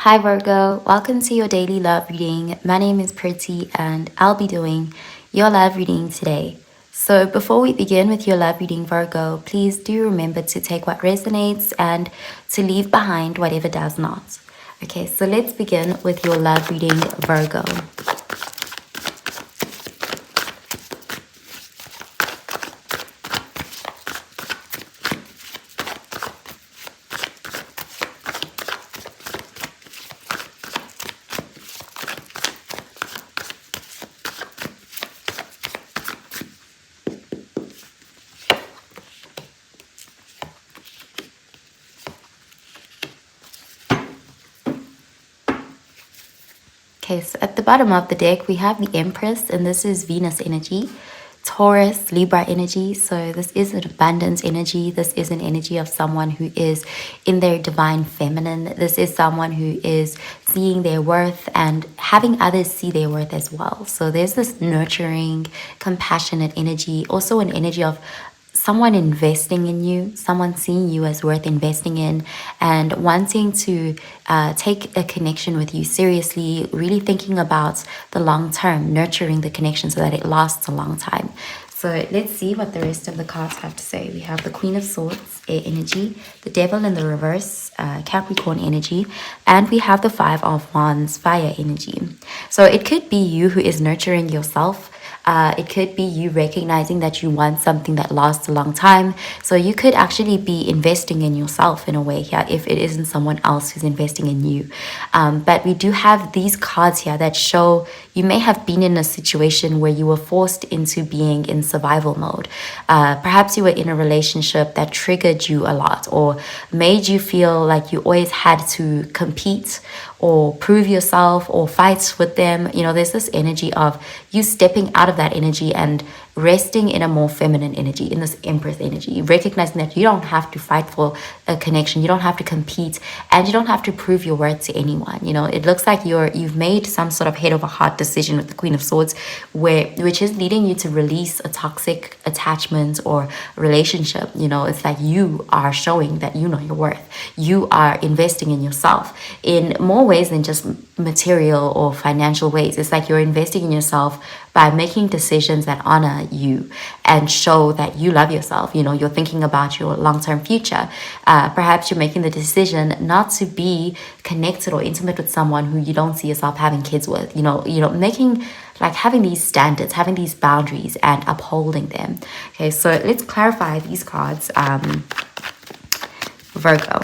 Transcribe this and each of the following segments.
Hi Virgo, welcome to your daily love reading. My name is Pretty and I'll be doing your love reading today. So before we begin with your love reading, Virgo, please do remember to take what resonates and to leave behind whatever does not. Okay, so let's begin with your love reading, Virgo. Okay, so at the bottom of the deck, we have the Empress, and this is Venus energy, Taurus, Libra energy. So this is an abundance energy. This is an energy of someone who is in their divine feminine. This is someone who is seeing their worth and having others see their worth as well. So there's this nurturing, compassionate energy, also an energy of someone investing in you, someone seeing you as worth investing in and wanting to take a connection with you seriously, really thinking about the long term, nurturing the connection so that it lasts a long time. So let's see what the rest of the cards have to say. We have the Queen of Swords, air energy, the Devil in the reverse, Capricorn energy, and we have the Five of Wands, fire energy. So it could be you who is nurturing yourself. It could be you recognizing that you want something that lasts a long time. So you could actually be investing in yourself in a way here if it isn't someone else who's investing in you. But we do have these cards here that show you may have been in a situation where you were forced into being in survival mode. Perhaps you were in a relationship that triggered you a lot or made you feel like you always had to compete or prove yourself or fight with them. You know, there's this energy of you stepping out of that energy and resting in a more feminine energy, in this Empress energy, recognizing that you don't have to fight for a connection, you don't have to compete, and you don't have to prove your worth to anyone. You know, it looks like you've made some sort of head over heart decision with the Queen of Swords, which is leading you to release a toxic attachment or relationship. You know, it's like you are showing that you know your worth. You are investing in yourself in more ways than just material or financial ways. It's like you're investing in yourself by making decisions that honor you and show that you love yourself. You know, you're thinking about your long-term future. Perhaps you're making the decision not to be connected or intimate with someone who you don't see yourself having kids with. You know, making like having these standards, having these boundaries and upholding them. Okay, so let's clarify these cards. Virgo.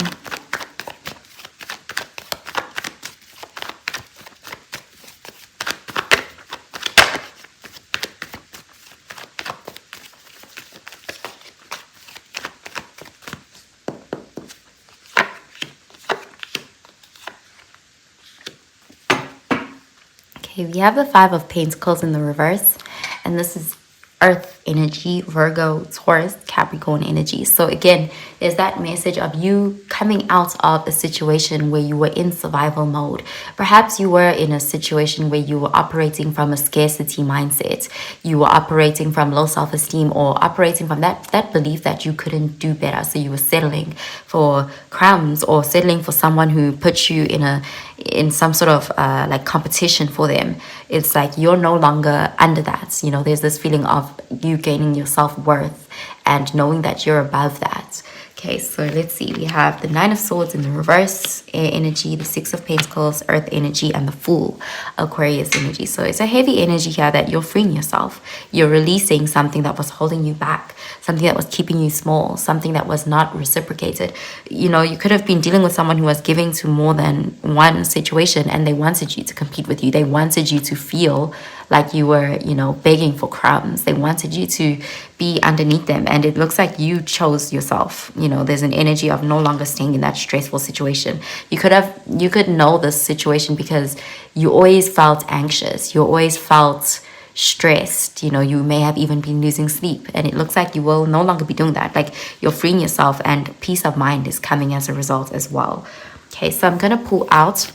Okay, we have the Five of Pentacles in the reverse, and this is Earth energy, Virgo, Taurus, Capricorn energy. So again, there's that message of you coming out of a situation where you were in survival mode. Perhaps you were in a situation where you were operating from a scarcity mindset. You were operating from low self-esteem or operating from that belief that you couldn't do better. So you were settling for crumbs or settling for someone who put you in some sort of like competition for them. It's like you're no longer under that. You know, there's this feeling of you gaining your self-worth and knowing that you're above that. Okay, so let's see. We have the Nine of Swords in the reverse, air energy, the Six of Pentacles, earth energy, and the Fool, Aquarius energy. So it's a heavy energy here that you're freeing yourself. You're releasing something that was holding you back, something that was keeping you small, something that was not reciprocated. You know, you could have been dealing with someone who was giving to more than one situation and they wanted you to compete with you. They wanted you to feel like you were, you know, begging for crumbs. They wanted you to be underneath them. And it looks like you chose yourself. You know, there's an energy of no longer staying in that stressful situation. You could know this situation because you always felt anxious. You always felt stressed. You know, you may have even been losing sleep. And it looks like you will no longer be doing that. Like you're freeing yourself and peace of mind is coming as a result as well. Okay, so I'm going to pull out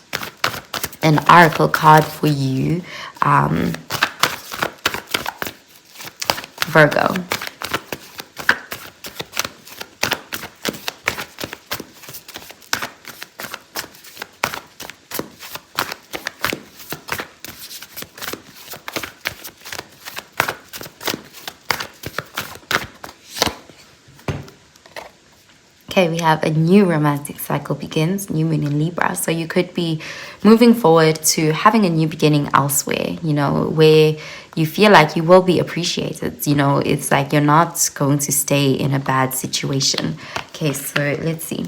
an oracle card for you. Virgo. Okay, we have a new romantic cycle begins, new moon in Libra. So you could be moving forward to having a new beginning elsewhere, you know, where you feel like you will be appreciated. You know, it's like you're not going to stay in a bad situation. Okay, so let's see.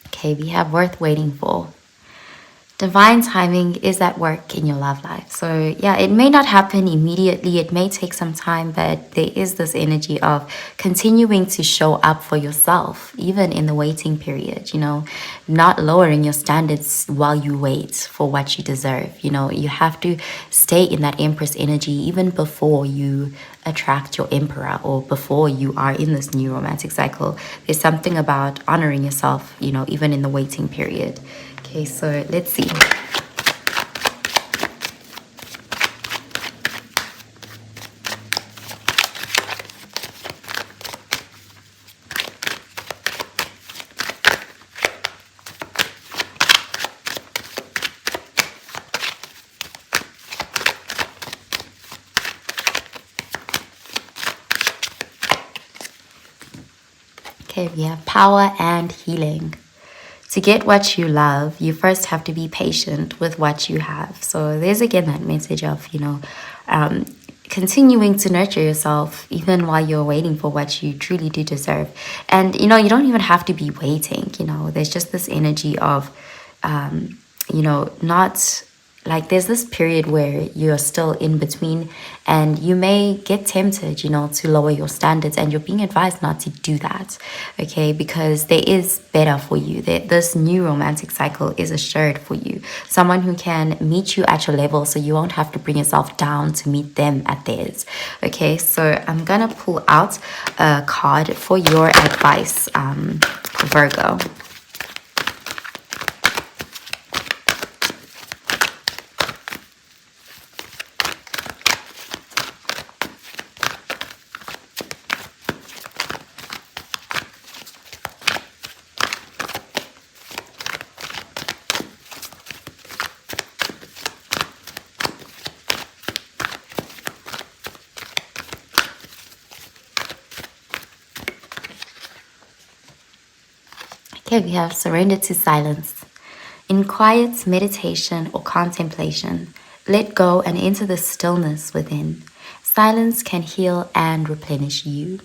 Okay, we have worth waiting for. Divine timing is at work in your love life. So, yeah, it may not happen immediately, it may take some time, but there is this energy of continuing to show up for yourself, even in the waiting period, you know, not lowering your standards while you wait for what you deserve. You know, you have to stay in that Empress energy even before you attract your Emperor or before you are in this new romantic cycle. There's something about honoring yourself, you know, even in the waiting period. Okay, so let's see. Okay, we have power and healing. To get what you love, you first have to be patient with what you have. So there's again that message of, you know, continuing to nurture yourself even while you're waiting for what you truly do deserve. And, you know, you don't even have to be waiting, you know, there's just this energy of, you know, not like there's this period where you're still in between and you may get tempted, you know, to lower your standards, and you're being advised not to do that, okay, because there is better for you. This new romantic cycle is assured for you, someone who can meet you at your level, so you won't have to bring yourself down to meet them at theirs. Okay, so I'm gonna pull out a card for your advice, Virgo. Okay, we have surrender to silence. In quiet meditation or contemplation, let go and enter the stillness within. Silence can heal and replenish you.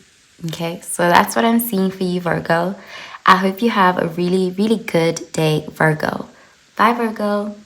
Okay, so that's what I'm seeing for you, Virgo. I hope you have a really, really good day, Virgo. Bye, Virgo.